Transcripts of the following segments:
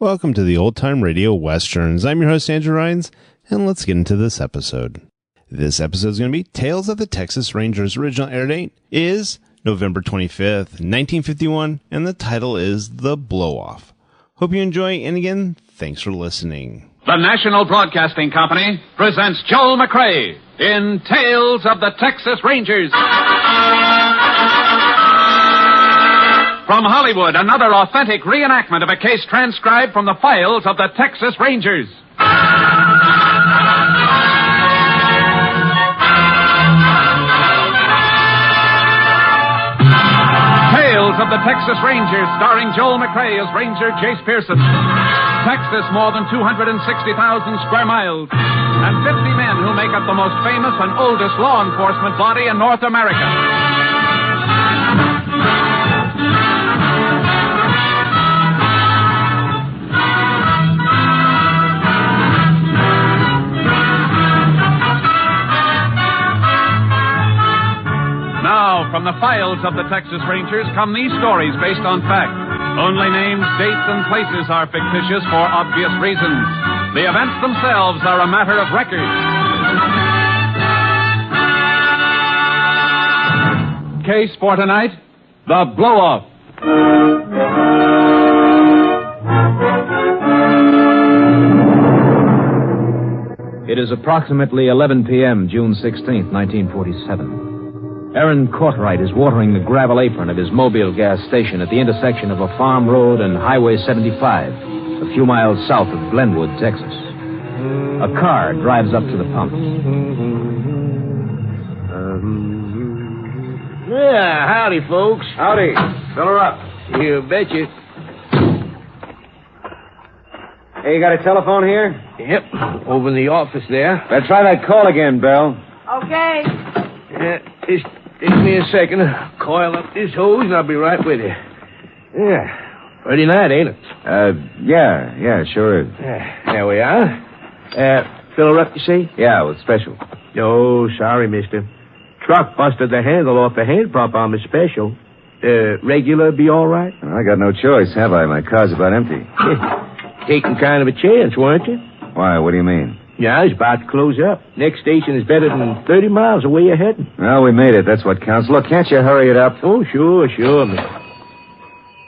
Welcome to the Old Time Radio Westerns. I'm your host, Andrew Rhynes, and let's get into this episode. This episode is going to be Tales of the Texas Rangers. Original air date is November 25th, 1951, and the title is The Blow-Off. Hope you enjoy, and again, thanks for listening. The National Broadcasting Company presents Joel McCrea in Tales of the Texas Rangers. From Hollywood, another authentic reenactment of a case transcribed from the files of the Texas Rangers. Tales of the Texas Rangers, starring Joel McCrea as Ranger Jace Pearson. Texas, more than 260,000 square miles, and 50 men who make up the most famous and oldest law enforcement body in North America. Now, from the files of the Texas Rangers come these stories based on fact. Only names, dates, and places are fictitious for obvious reasons. The events themselves are a matter of record. Case for tonight, The Blow-Off. It is approximately 11 p.m., June 16th, 1947. Aaron Cortright is watering the gravel apron of his Mobile gas station at the intersection of a farm road and Highway 75, a few miles south of Glenwood, Texas. A car drives up to the pump. Yeah, howdy, folks. Howdy. Fill her up. You betcha. Hey, you got a telephone here? Yep, over in the office there. Better try that call again, Belle. Okay. Yeah, just take me a second to coil up this hose, and I'll be right with you. Yeah, pretty night, ain't it? Yeah, sure is. There we are. Fill her up, you say? Yeah, with special. Oh, sorry, mister. Truck busted the handle off the hand pump on the special. Regular be all right? I got no choice, have I? My car's about empty. Taking kind of a chance, weren't you? Why, what do you mean? Yeah, it's about to close up. Next station is better than 30 miles away you're heading. Well, we made it. That's what counts. Look, can't you hurry it up? Oh, sure, mister.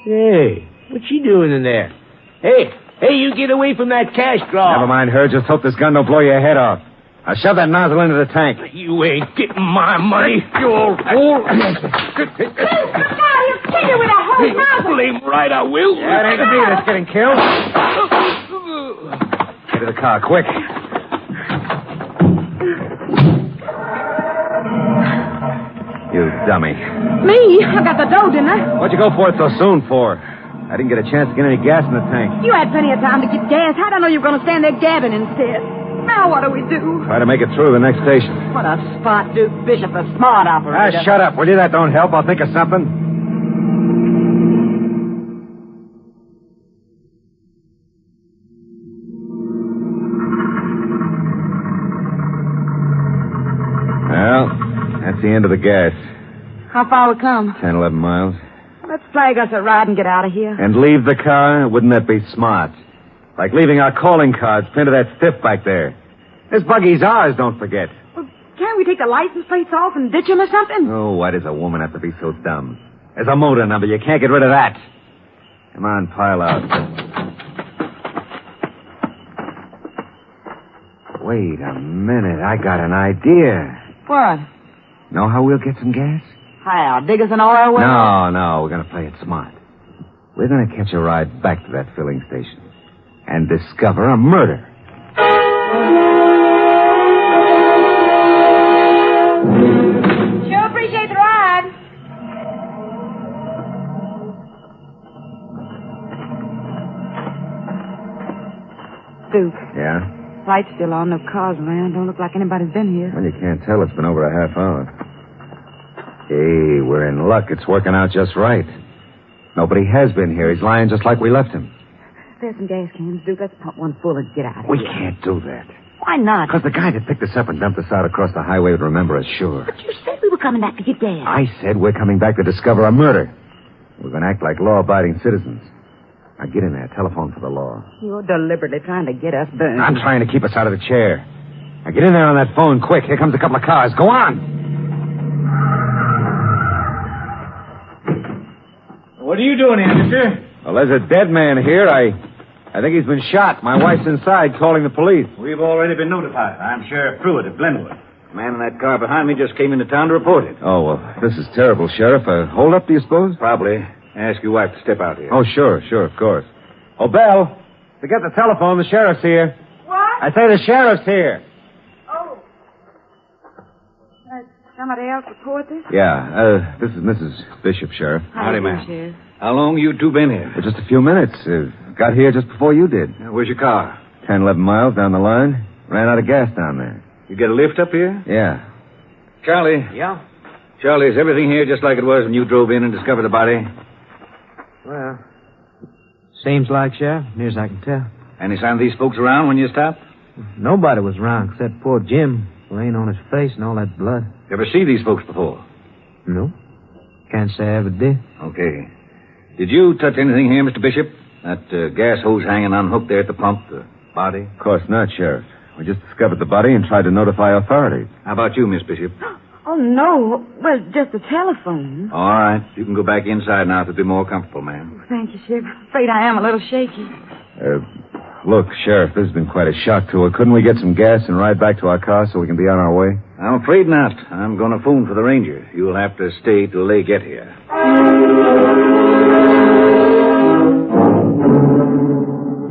Hey, what's she doing in there? Hey, you get away from that cash drawer. Never mind her. Just hope this gun don't blow your head off. Now shove that nozzle into the tank. You ain't getting my money, you old fool. He'll kill you with a whole nozzle. Blame right, I will. Yeah, it ain't the deal that's getting killed. Get to the car, quick. You dummy. Me? I got the dough, didn't I? What'd you go for it so soon for? I didn't get a chance to get any gas in the tank. You had plenty of time to get gas. How'd I know you were going to stand there gabbing instead? Now what do we do? Try to make it through the next station. What a spot, Duke Bishop, a smart operator. Shut up, will you? That don't help. I'll think of something. Well, that's the end of the gas. How far we come? 10, 11 miles. Let's flag us a ride and get out of here. And leave the car? Wouldn't that be smart? Like leaving our calling cards pinned to that stiff back there. This buggy's ours, don't forget. Well, can't we take the license plates off and ditch them or something? Oh, why does a woman have to be so dumb? There's a motor number. You can't get rid of that. Come on, pile out. Wait a minute. I got an idea. What? Know how we'll get some gas? How? Dig us an oil well? No. We're going to play it smart. We're going to catch a ride back to that filling station and discover a murder. Sure appreciate the ride. Duke. Yeah? Light's still on. No cars around. Don't look like anybody's been here. Well, you can't tell. It's been over a half hour. Hey, we're in luck. It's working out just right. Nobody has been here. He's lying just like we left him. There's some gas cans, Duke. Let's pump one full and get out of We here. can't do that. Why not? Because the guy that picked us up and dumped us out across the highway would remember us, sure. But you said we were coming back to get gas. I said we're coming back to discover a murder. We're going to act like law-abiding citizens. Now get in there. Telephone for the law. You're deliberately trying to get us burned. I'm trying to keep us out of the chair. Now get in there on that phone quick. Here comes a couple of cars. Go on. What are you doing here, mister? Well, there's a dead man here. I think he's been shot. My wife's inside calling the police. We've already been notified. I'm Sheriff Pruitt of Glenwood. The man in that car behind me just came into town to report it. Oh, well, this is terrible, Sheriff. Hold up, do you suppose? Probably. Ask your wife to step out here. Oh, sure, of course. Oh, Belle, to get the telephone, the sheriff's here. What? I say the sheriff's here. Oh. Somebody else report this? Yeah, this is Mrs. Bishop, Sheriff. Howdy, do you, ma'am. Sheriff? How long you two been here? For just a few minutes. Got here just before you did. Where's your car? 10, 11 miles down the line. Ran out of gas down there. You get a lift up here? Yeah. Charlie. Yeah? Charlie, is everything here just like it was when you drove in and discovered the body? Well, seems like, Sheriff, near as I can tell. Any sign of these folks around when you stopped? Nobody was around except poor Jim, laying on his face and all that blood. You ever see these folks before? No. Can't say I ever did. Okay. Did you touch anything here, Mr. Bishop? That gas hose hanging unhooked there at the pump, the body? Of course not, Sheriff. We just discovered the body and tried to notify authorities. How about you, Miss Bishop? Oh, no. Well, just a telephone. All right. You can go back inside now if you'll be more comfortable, ma'am. Thank you, Sheriff. Afraid I am a little shaky. Look, Sheriff, this has been quite a shock to her. Couldn't we get some gas and ride back to our car so we can be on our way? I'm afraid not. I'm going to phone for the Ranger. You'll have to stay till they get here.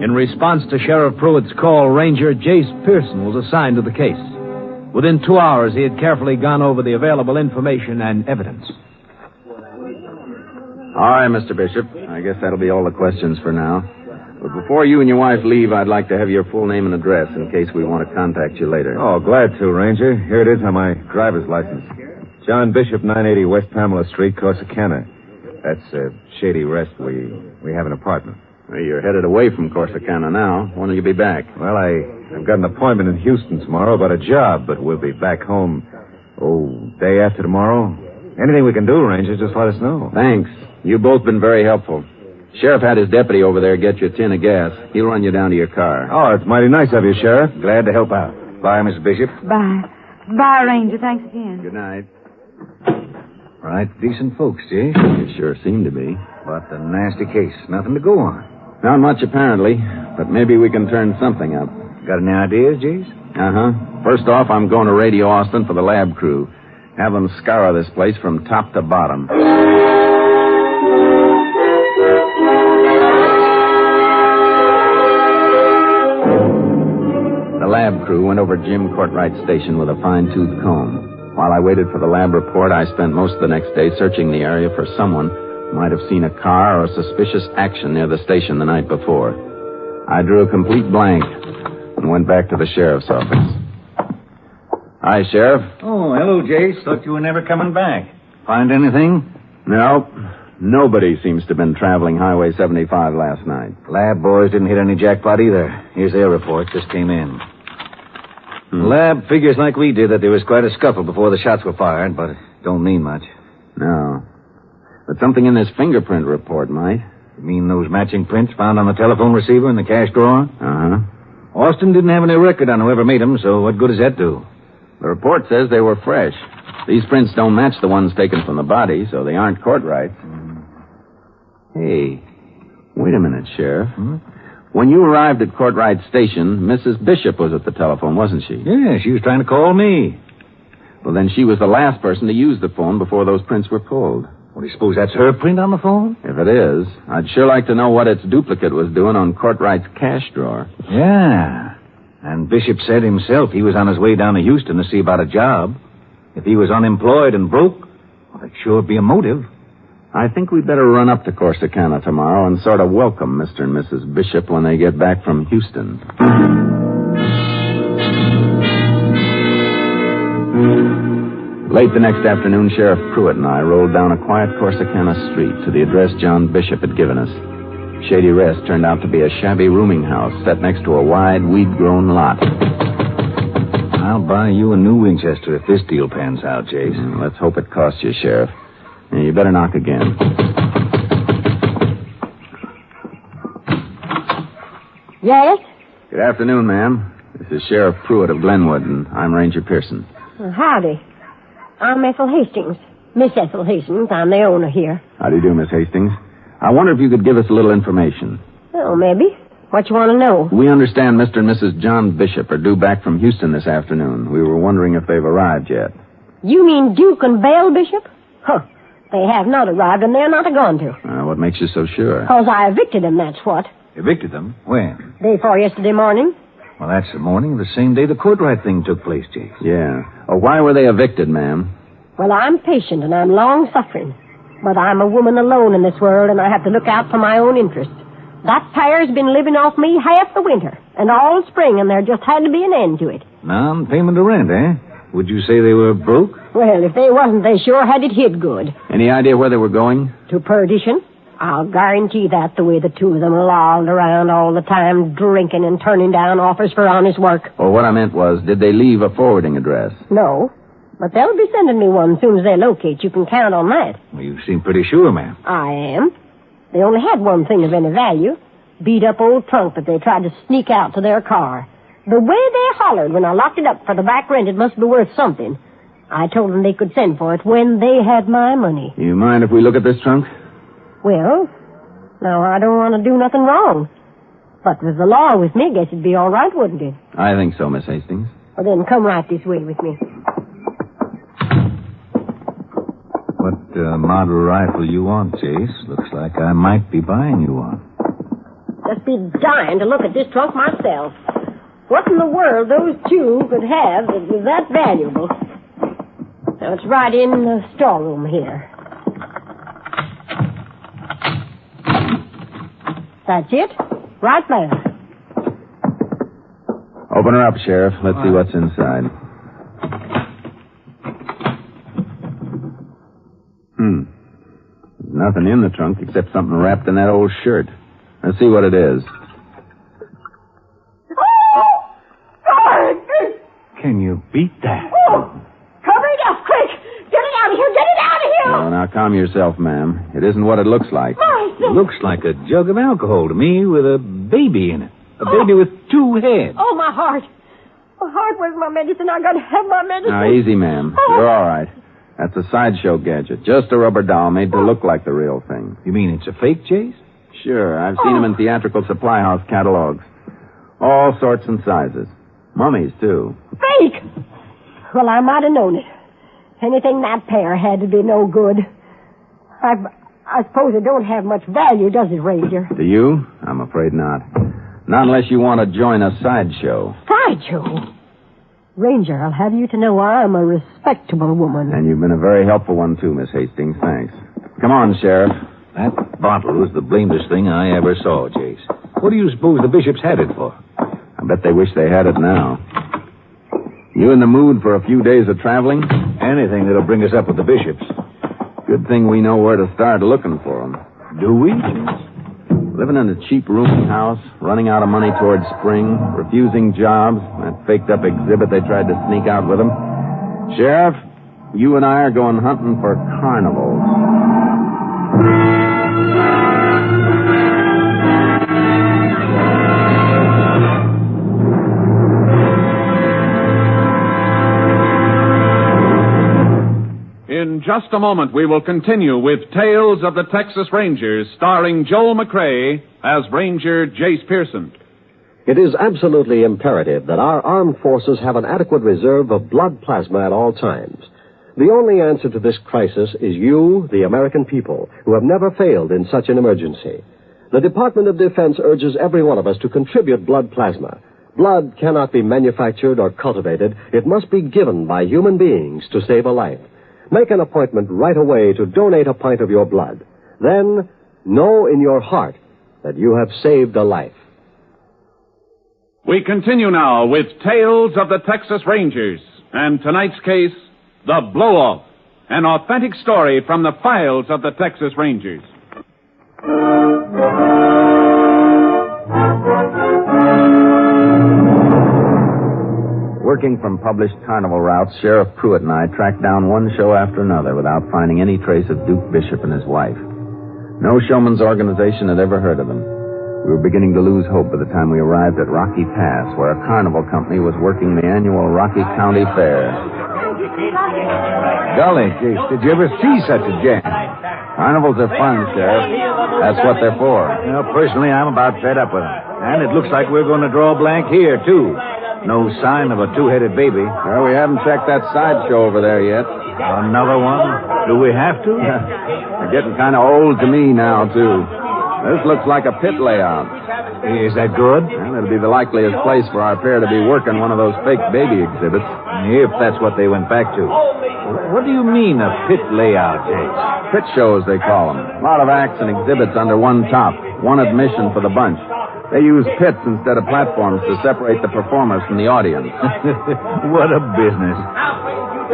In response to Sheriff Pruitt's call, Ranger Jace Pearson was assigned to the case. Within 2 hours, he had carefully gone over the available information and evidence. All right, Mr. Bishop. I guess that'll be all the questions for now. But before you and your wife leave, I'd like to have your full name and address in case we want to contact you later. Oh, glad to, Ranger. Here it is on my driver's license. John Bishop, 980 West Pamela Street, Corsicana. That's Shady Rest. We have an apartment. Well, you're headed away from Corsicana now. When will you be back? Well, I've got an appointment in Houston tomorrow about a job, but we'll be back home, day after tomorrow. Anything we can do, Ranger, just let us know. Thanks. You've both been very helpful. Sheriff had his deputy over there get you a tin of gas. He'll run you down to your car. Oh, it's mighty nice of you, Sheriff. Glad to help out. Bye, Mrs. Bishop. Bye. Bye, Ranger. Thanks again. Good night. Right, decent folks, Jay. It sure seemed to be. But a nasty case. Nothing to go on. Not much, apparently, but maybe we can turn something up. Got any ideas, Jace? Uh-huh. First off, I'm going to Radio Austin for the lab crew. Have them scour this place from top to bottom. The lab crew went over Jim Courtwright's station with a fine-tooth comb. While I waited for the lab report, I spent most of the next day searching the area for someone who might have seen a car or suspicious action near the station the night before. I drew a complete blank and went back to the sheriff's office. Hi, Sheriff. Oh, hello, Jace. Thought you were never coming back. Find anything? No. Nobody seems to have been traveling Highway 75 last night. Lab boys didn't hit any jackpot either. Here's their report. Just came in. Lab figures like we did that there was quite a scuffle before the shots were fired, but it don't mean much. No. But something in this fingerprint report might. You mean those matching prints found on the telephone receiver in the cash drawer? Uh-huh. Austin didn't have any record on whoever made them, so what good does that do? The report says they were fresh. These prints don't match the ones taken from the body, so they aren't Courtwright's. Hey, wait a minute, Sheriff. When you arrived at Courtwright's station, Mrs. Bishop was at the telephone, wasn't she? Yeah, she was trying to call me. Well, then she was the last person to use the phone before those prints were pulled. Well, do you suppose that's her print on the phone? If it is, I'd sure like to know what its duplicate was doing on Courtwright's cash drawer. Yeah. And Bishop said himself he was on his way down to Houston to see about a job. If he was unemployed and broke, well, that'd sure be a motive. I think we'd better run up to Corsicana tomorrow and sort of welcome Mr. and Mrs. Bishop when they get back from Houston. Late the next afternoon, Sheriff Pruitt and I rolled down a quiet Corsicana street to the address John Bishop had given us. Shady Rest turned out to be a shabby rooming house set next to a wide, weed-grown lot. I'll buy you a new Winchester if this deal pans out, Jace. Let's hope it costs you, Sheriff. You better knock again. Yes? Good afternoon, ma'am. This is Sheriff Pruitt of Glenwood, and I'm Ranger Pearson. Howdy. I'm Ethel Hastings. Miss Ethel Hastings. I'm the owner here. How do you do, Miss Hastings? I wonder if you could give us a little information. Oh, maybe. What you want to know? We understand Mr. and Mrs. John Bishop are due back from Houston this afternoon. We were wondering if they've arrived yet. You mean Duke and Belle Bishop? Huh. They have not arrived, and they're not going to. What makes you so sure? Because I evicted them, that's what. Evicted them? When? Day before yesterday morning. Well, that's the morning of the same day the Courtright thing took place, Chase. Yeah. Why were they evicted, ma'am? Well, I'm patient, and I'm long-suffering. But I'm a woman alone in this world, and I have to look out for my own interests. That pair's been living off me half the winter and all spring, and there just had to be an end to it. Non-payment of rent, eh? Would you say they were broke? Well, if they wasn't, they sure had it hid good. Any idea where they were going? To perdition. I'll guarantee that, the way the two of them lolled around all the time, drinking and turning down offers for honest work. Well, what I meant was, did they leave a forwarding address? No, but they'll be sending me one as soon as they locate. You can count on that. Well, you seem pretty sure, ma'am. I am. They only had one thing of any value. Beat-up old trunk that they tried to sneak out to their car. The way they hollered when I locked it up for the back rent, it must be worth something. I told them they could send for it when they had my money. You mind if we look at this trunk? Well, now I don't want to do nothing wrong. But with the law with me, guess it'd be all right, wouldn't it? I think so, Miss Hastings. Well, then come right this way with me. What model rifle you want, Chase? Looks like I might be buying you one. Just be dying to look at this trunk myself. What in the world those two could have that was that valuable? Now, it's right in the storeroom here. That's it. Right there. Open her up, Sheriff. Let's see what's inside. There's nothing in the trunk except something wrapped in that old shirt. Let's see what it is. Can you beat that? Oh, cover it up, quick! Get it out of here! Get it out of here! Oh, now calm yourself, ma'am. It isn't what it looks like. It looks like a jug of alcohol to me with a baby in it. A baby with two heads. Oh, my heart. My heart, where's my medicine? I gotta have my medicine. Now, easy, ma'am. You're all right. That's a sideshow gadget. Just a rubber doll made to look like the real thing. You mean it's a fake, Chase? Sure. I've seen them in theatrical supply house catalogs. All sorts and sizes. Mummies, too. Fake! Well, I might have known it. Anything that pair had to be no good. I suppose it don't have much value, does it, Ranger? To you? I'm afraid not. Not unless you want to join a sideshow. Sideshow? Ranger, I'll have you to know I'm a respectable woman. And you've been a very helpful one, too, Miss Hastings. Thanks. Come on, Sheriff. That bottle was the blamedest thing I ever saw, Chase. What do you suppose the bishops had it for? I bet they wish they had it now. You in the mood for a few days of traveling? Anything that'll bring us up with the bishops. Good thing we know where to start looking for them. Do we? Living in a cheap rooming house, running out of money towards spring, refusing jobs, that faked-up exhibit they tried to sneak out with them. Sheriff, you and I are going hunting for carnivals. In just a moment, we will continue with Tales of the Texas Rangers, starring Joel McCrea as Ranger Jace Pearson. It is absolutely imperative that our armed forces have an adequate reserve of blood plasma at all times. The only answer to this crisis is you, the American people, who have never failed in such an emergency. The Department of Defense urges every one of us to contribute blood plasma. Blood cannot be manufactured or cultivated. It must be given by human beings to save a life. Make an appointment right away to donate a pint of your blood. Then, know in your heart that you have saved a life. We continue now with Tales of the Texas Rangers, and tonight's case, The Blow-Off, an authentic story from the files of the Texas Rangers. Working from published carnival routes, Sheriff Pruitt and I tracked down one show after another without finding any trace of Duke Bishop and his wife. No showman's organization had ever heard of them. We were beginning to lose hope by the time we arrived at Rocky Pass, where a carnival company was working the annual Rocky County Fair. Golly, Jace, did you ever see such a jam? Carnivals are fun, Sheriff. That's what they're for. Well, personally, I'm about fed up with them. And it looks like we're going to draw a blank here, too. No sign of a two-headed baby. Well, we haven't checked that sideshow over there yet. Another one? Do we have to? They're getting kind of old to me now, too. This looks like a pit layout. Is that good? Well, it'll be the likeliest place for our pair to be working one of those fake baby exhibits. If that's what they went back to. What do you mean, a pit layout, Jace? Pit shows, they call them. A lot of acts and exhibits under one top. One admission for the bunch. They use pits instead of platforms to separate the performers from the audience. What a business.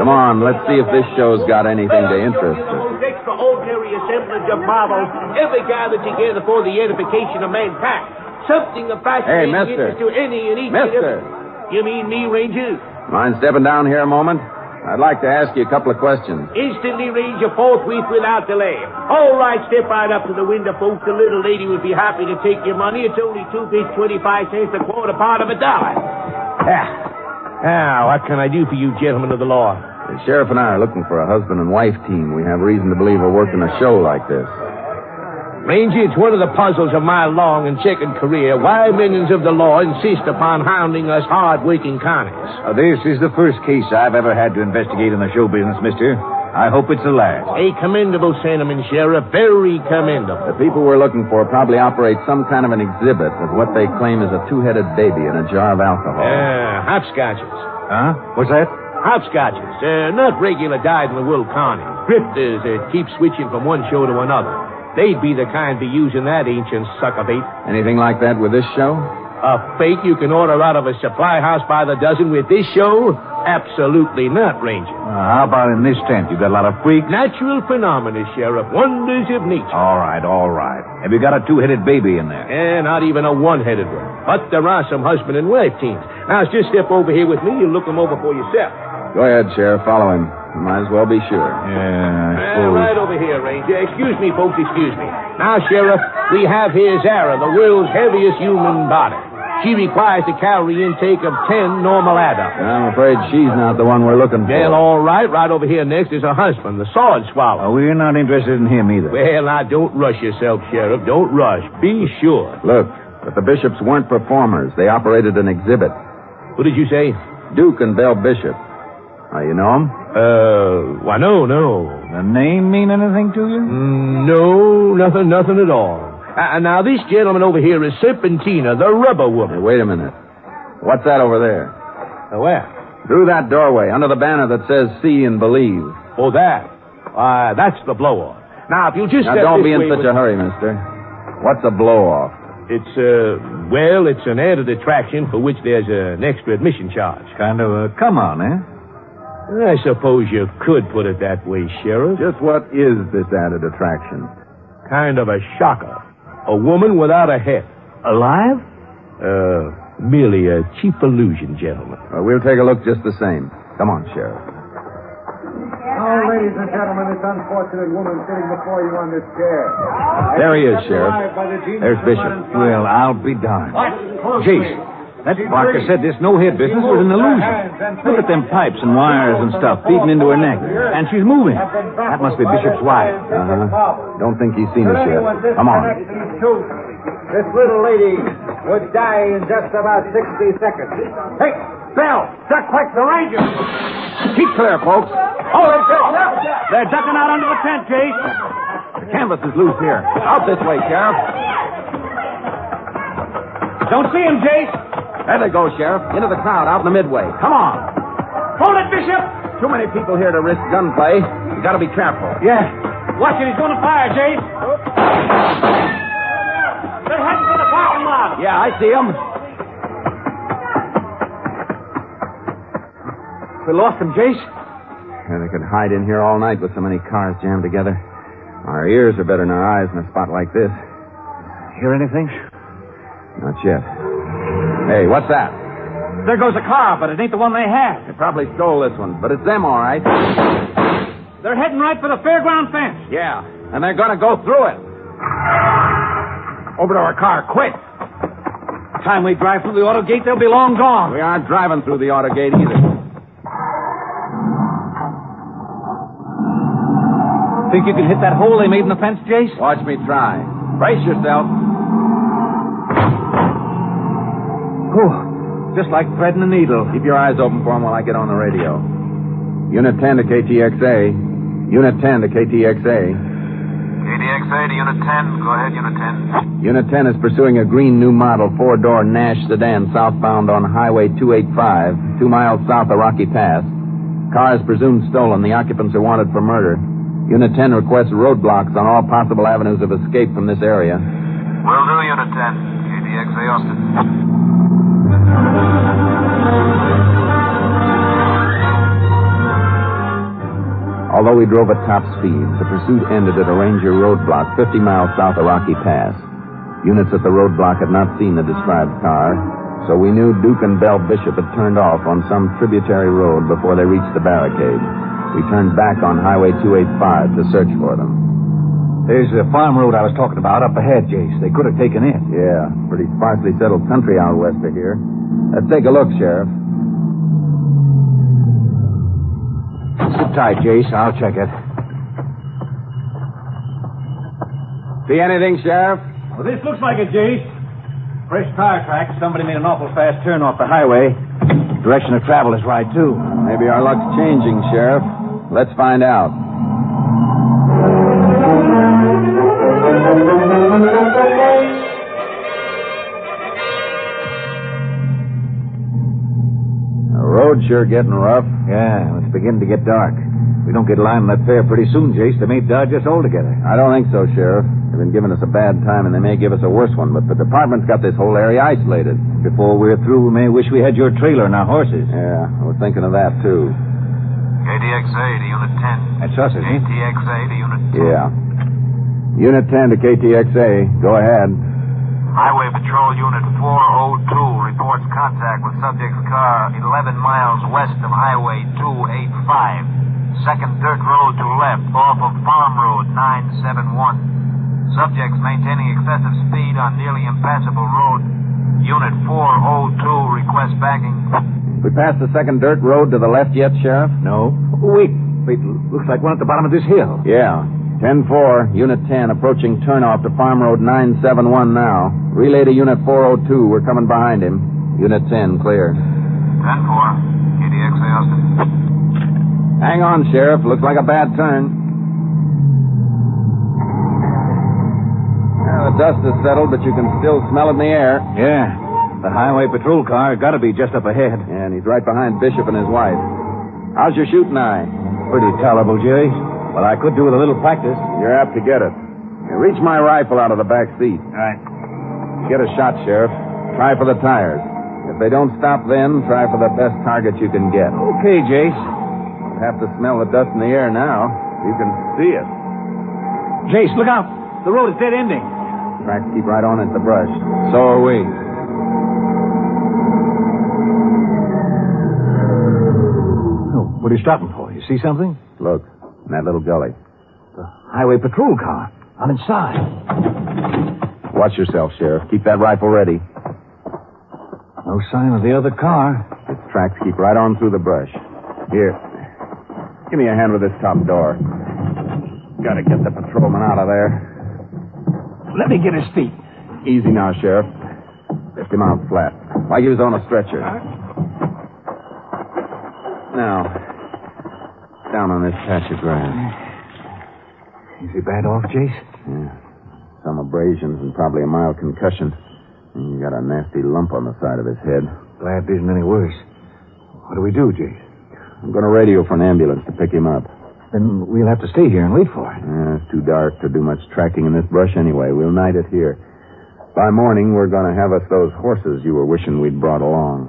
Come on, let's see if this show's got anything to interest us. Extraordinary assemblage of marvels ever gathered together for the edification of mankind. Something of fascinating interest to any and each. Mister. You mean me, Ranger? Mind stepping down here a moment? I'd like to ask you a couple of questions. Instantly, Ranger, forthwith without delay. All right, step right up to the window, folks. The little lady would be happy to take your money. It's only 2 bits, 25 cents, a quarter part of $1. Now, what can I do for you, gentlemen of the law? The sheriff and I are looking for a husband and wife team. We have reason to believe we're working a show like this. Ranger, it's one of the puzzles of my long and checkered career why minions of the law insist upon hounding us hard-working connies. This is the first case I've ever had to investigate in the show business, mister. I hope it's the last. A commendable sentiment, Sheriff. Very commendable. The people we're looking for probably operate some kind of an exhibit of what they claim is a two-headed baby in a jar of alcohol. Hopscotches. Huh? What's that? Hopscotches. Not regular dyed-in-the-wool carnies. Grifters keep switching from one show to another. They'd be the kind be using that ancient sucker bait. Anything like that with this show? A fake you can order out of a supply house by the dozen with this show? Absolutely not, Ranger. How about in this tent? You got a lot of freaks? Natural phenomena, Sheriff. Wonders of nature. All right. Have you got a two-headed baby in there? Not even a one-headed one. But there are some husband and wife teams. Now, just step over here with me. You look them over for yourself. Go ahead, Sheriff. Follow him. You might as well be sure. Yeah, I suppose. Right over here, Ranger. Excuse me, folks, excuse me. Now, Sheriff, we have here Zara, the world's heaviest human body. She requires to carry intake of 10 normal adults. I'm afraid she's not the one we're looking for. Well, all right. Right over here next is her husband, the sword swallow. We're not interested in him either. Well, now, don't rush yourself, Sheriff. Don't rush. Be sure. Look, but the bishops weren't performers. They operated an exhibit. What did you say? Duke and Belle Bishop. You know them? Why, no. The name mean anything to you? No, nothing at all. Now, this gentleman over here is Serpentina, the rubber woman. Hey, wait a minute. What's that over there? Where? Through that doorway, under the banner that says See and Believe. Oh, that? That's the blow-off. Now, if you'll just Now, step don't this be in way such a hurry, mister. What's a blow-off? It's, it's an added attraction for which there's an extra admission charge. Kind of a come-on, eh? I suppose you could put it that way, Sheriff. Just what is this added attraction? Kind of a shocker. A woman without a head. Alive? Merely a cheap illusion, gentlemen. We'll take a look just the same. Come on, Sheriff. Now, ladies and gentlemen, this unfortunate woman sitting before you on this chair. There he is, Sheriff. There's Bishop. Well, I'll be darned. Jace, that Barker said this no-head business was an illusion. Look at them pipes and wires and stuff feeding into her neck. And she's moving. That must be Bishop's wife. Don't think he's seen us yet. Come on. This little lady would die in just about 60 seconds. Hey, Belle, duck quick, the Ranger. Keep clear, folks. Oh, they're ducking out under the tent, Jace. The canvas is loose here. Out this way, Sheriff. Don't see him, Jace. There they go, Sheriff. Into the crowd, out in the midway. Come on. Hold it, Bishop. Too many people here to risk gunplay. You gotta be careful. Yeah. Watch it. He's going to fire, Jace. They're heading for the parking lot. Yeah, I see them. We lost him, Jace. Yeah, they could hide in here all night with so many cars jammed together. Our ears are better than our eyes in a spot like this. Hear anything? Not yet. Hey, what's that? There goes a car, but it ain't the one they had. They probably stole this one, but it's them, all right. They're heading right for the fairground fence. Yeah, and they're going to go through it. Over to our car, quick. Time we drive through the auto gate, they'll be long gone. We aren't driving through the auto gate either. Think you can hit that hole they made in the fence, Jace? Watch me try. Brace yourself. Oh, just like threading a needle. Keep your eyes open for him while I get on the radio. Unit 10 to KTXA. Unit 10 to KTXA. KTXA to Unit 10. Go ahead, Unit 10. Unit 10 is pursuing a green new model 4-door Nash sedan southbound on Highway 285, 2 miles south of Rocky Pass. Car is presumed stolen. The occupants are wanted for murder. Unit 10 requests roadblocks on all possible avenues of escape from this area. Will do, Unit 10. KTXA Austin. Although we drove at top speed, the pursuit ended at a Ranger roadblock 50 miles south of Rocky Pass. Units at the roadblock had not seen the described car, so we knew Duke and Bell Bishop had turned off on some tributary road before they reached the barricade. We turned back on Highway 285 to search for them. There's the farm road I was talking about up ahead, Jace. They could have taken it. Yeah, pretty sparsely settled country out west of here. Let's take a look, Sheriff. Sit tight, Jace. I'll check it. See anything, Sheriff? Well, this looks like it, Jace. Fresh tire tracks. Somebody made an awful fast turn off the highway. Direction of travel is right, too. Maybe our luck's changing, Sheriff. Let's find out. The road's sure getting rough. Yeah, it's beginning to get dark. We don't get a line on that fare pretty soon, Jace. They may dodge us altogether. I don't think so, Sheriff. They've been giving us a bad time, and they may give us a worse one, but the department's got this whole area isolated. Before we're through, we may wish we had your trailer and our horses. Yeah, I was thinking of that, too. KTXA to Unit 10. That's us, isn't it? KTXA to Unit 10. Yeah. Unit 10 to KTXA. Go ahead. Highway Patrol Unit 402 reports contact with subject's car 11 miles west of Highway 285. Second dirt road to left off of Farm Road 971. Subjects maintaining excessive speed on nearly impassable road. Unit 402 requests backing. We passed the second dirt road to the left yet, Sheriff? No. Wait. Looks like one at the bottom of this hill. Yeah. 10-4, Unit 10, approaching turnoff to Farm Road 971 now. Relay to Unit 402. We're coming behind him. Unit 10, clear. 10-4. KTXA Austin. Hang on, Sheriff. Looks like a bad turn. The dust has settled, but you can still smell it in the air. Yeah. The highway patrol car got to be just up ahead. Yeah, and he's right behind Bishop and his wife. How's your shooting eye? Pretty tolerable, Jerry. Well, I could do with a little practice. You're apt to get it. Now, reach my rifle out of the back seat. All right. Get a shot, Sheriff. Try for the tires. If they don't stop then, try for the best target you can get. Okay, Jace. You have to smell the dust in the air now. You can see it. Jace, look out. The road is dead ending. Tracks keep right on into the brush. So are we. Oh, what are you stopping for? You see something? Look, in that little gully. The highway patrol car. I'm inside. Watch yourself, Sheriff. Keep that rifle ready. No sign of the other car. Its tracks keep right on through the brush. Here. Give me a hand with this top door. Gotta get the patrolman out of there. Let me get his feet. Easy now, Sheriff. Lift him out flat. Like he was on a stretcher. Now, down on this patch of grass. Is he bad off, Jace? Yeah. Some abrasions and probably a mild concussion. And you got a nasty lump on the side of his head. Glad it isn't any worse. What do we do, Jace? I'm going to radio for an ambulance to pick him up. Then we'll have to stay here and wait for it. It's too dark to do much tracking in this brush anyway. We'll night it here. By morning, we're going to have us those horses you were wishing we'd brought along.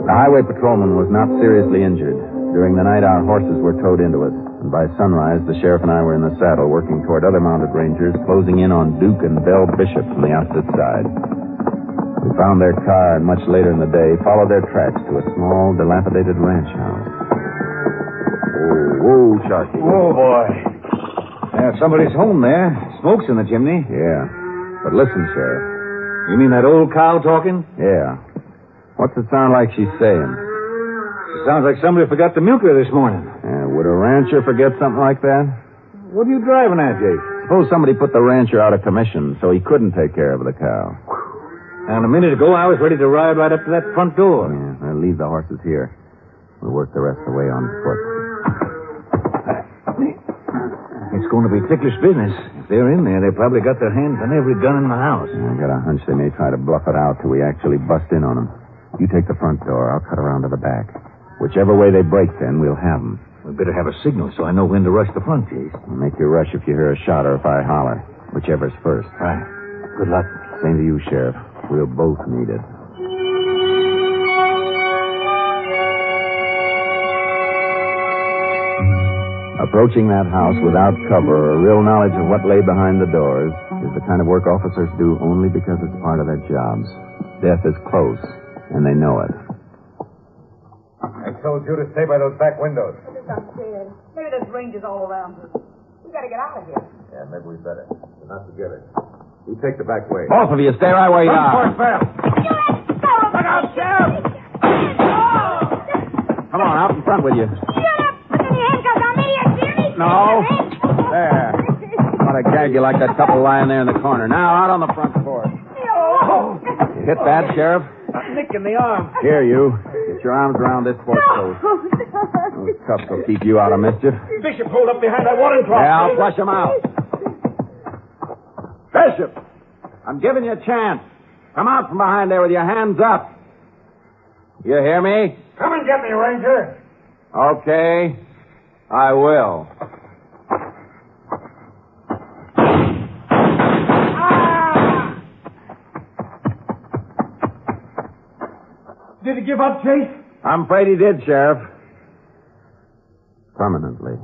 The highway patrolman was not seriously injured. During the night, our horses were towed into us. And by sunrise, the sheriff and I were in the saddle working toward other mounted rangers, closing in on Duke and Bell Bishop from the opposite side. We found their car, and much later in the day, followed their tracks to a small, dilapidated ranch house. Whoa, Sharky. Oh, boy. Yeah, somebody's home there. Smoke's in the chimney. Yeah. But listen, Sheriff. You mean that old cow talking? Yeah. What's it sound like she's saying? It sounds like somebody forgot to milk her this morning. Would a rancher forget something like that? What are you driving at, Jake? Suppose somebody put the rancher out of commission so he couldn't take care of the cow. And a minute ago, I was ready to ride right up to that front door. Yeah, I'll leave the horses here. We'll work the rest of the way on foot. It's going to be ticklish business. If they're in there, they probably got their hands on every gun in the house. I got a hunch they may try to bluff it out till we actually bust in on them. You take the front door. I'll cut around to the back. Whichever way they break, then, we'll have them. We better have a signal so I know when to rush the front, Chase. Make you rush if you hear a shot or if I holler. Whichever's first. Right. Good luck. Same to you, Sheriff. We'll both need it. Approaching that house without cover or real knowledge of what lay behind the doors is the kind of work officers do only because it's part of their jobs. Death is close, and they know it. I told you to stay by those back windows. I'm scared. Maybe there's rangers all around us. We gotta get out of here. Yeah, maybe we better. We're not together. You take the back way. Both of you, stay right where you are. Look out, Sheriff! Come on, out in front with you. Shut up! Put your handcuffs on me, you hear me? No. There. Ought to gag you like that couple lying there in the corner. Now, out on the front porch. You hit that, Sheriff? Nick in the arm. Here, you. Get your arms around this porch post. Those cuffs will keep you out of mischief. Bishop hold up behind that watering trough. Yeah, I'll flush him out. Bishop, I'm giving you a chance. Come out from behind there with your hands up. You hear me? Come and get me, Ranger. Okay, I will. Did he give up, Chase? I'm afraid he did, Sheriff. Permanently.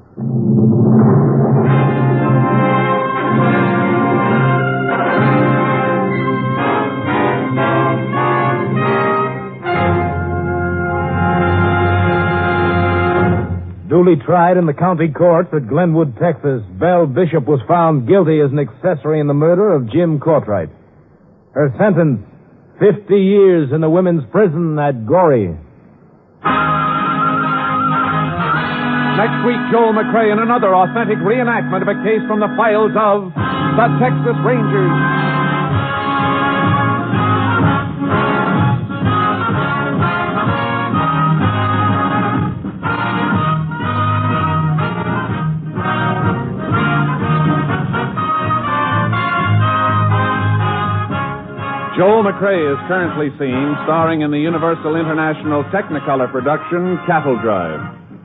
Duly tried in the county courts at Glenwood, Texas, Belle Bishop was found guilty as an accessory in the murder of Jim Courtright. Her sentence, 50 years in the women's prison at Goree. Next week, Joel McCrea in another authentic reenactment of a case from the files of the Texas Rangers. Joel McCrea is currently seen starring in the Universal International Technicolor production Cattle Drive.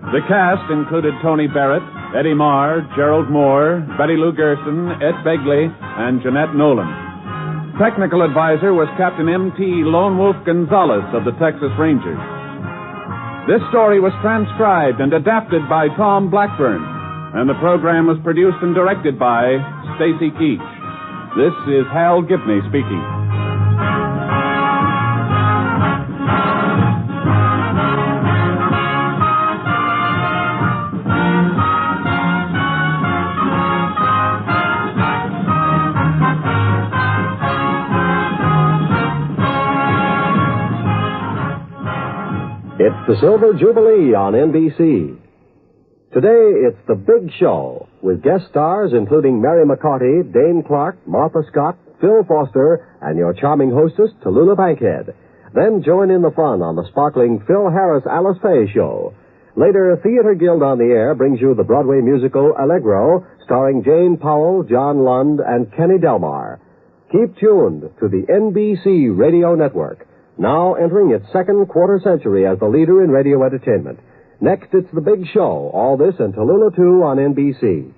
The cast included Tony Barrett, Eddie Marr, Gerald Moore, Betty Lou Gerson, Ed Begley, and Jeanette Nolan. Technical advisor was Captain M.T. Lone Wolf Gonzalez of the Texas Rangers. This story was transcribed and adapted by Tom Blackburn, and the program was produced and directed by Stacy Keach. This is Hal Gibney speaking. It's the Silver Jubilee on NBC. Today, it's The Big Show, with guest stars including Mary McCarty, Dane Clark, Martha Scott, Phil Foster, and your charming hostess, Tallulah Bankhead. Then join in the fun on the sparkling Phil Harris Alice Faye Show. Later, Theater Guild on the Air brings you the Broadway musical Allegro, starring Jane Powell, John Lund, and Kenny Delmar. Keep tuned to the NBC Radio Network, now entering its second quarter century as the leader in radio entertainment. Next, it's The Big Show. All this and Tallulah 2 on NBC.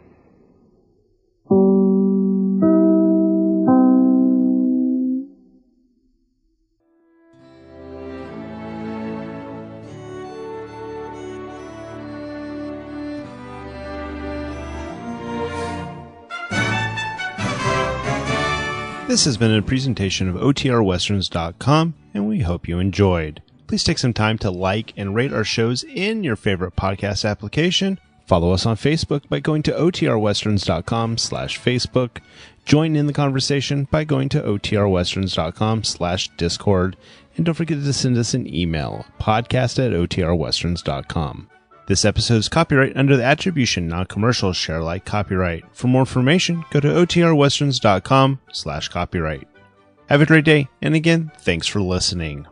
This has been a presentation of OTRWesterns.com, and we hope you enjoyed. please take some time to like and rate our shows in your favorite podcast application. Follow us on Facebook by going to otrwesterns.com/Facebook. Join in the conversation by going to otrwesterns.com/Discord. And don't forget to send us an email, podcast@otrwesterns.com. This episode is copyright under the Attribution Non-Commercial Share Alike copyright. For more information, go to otrwesterns.com/copyright. Have a great day, and again, thanks for listening.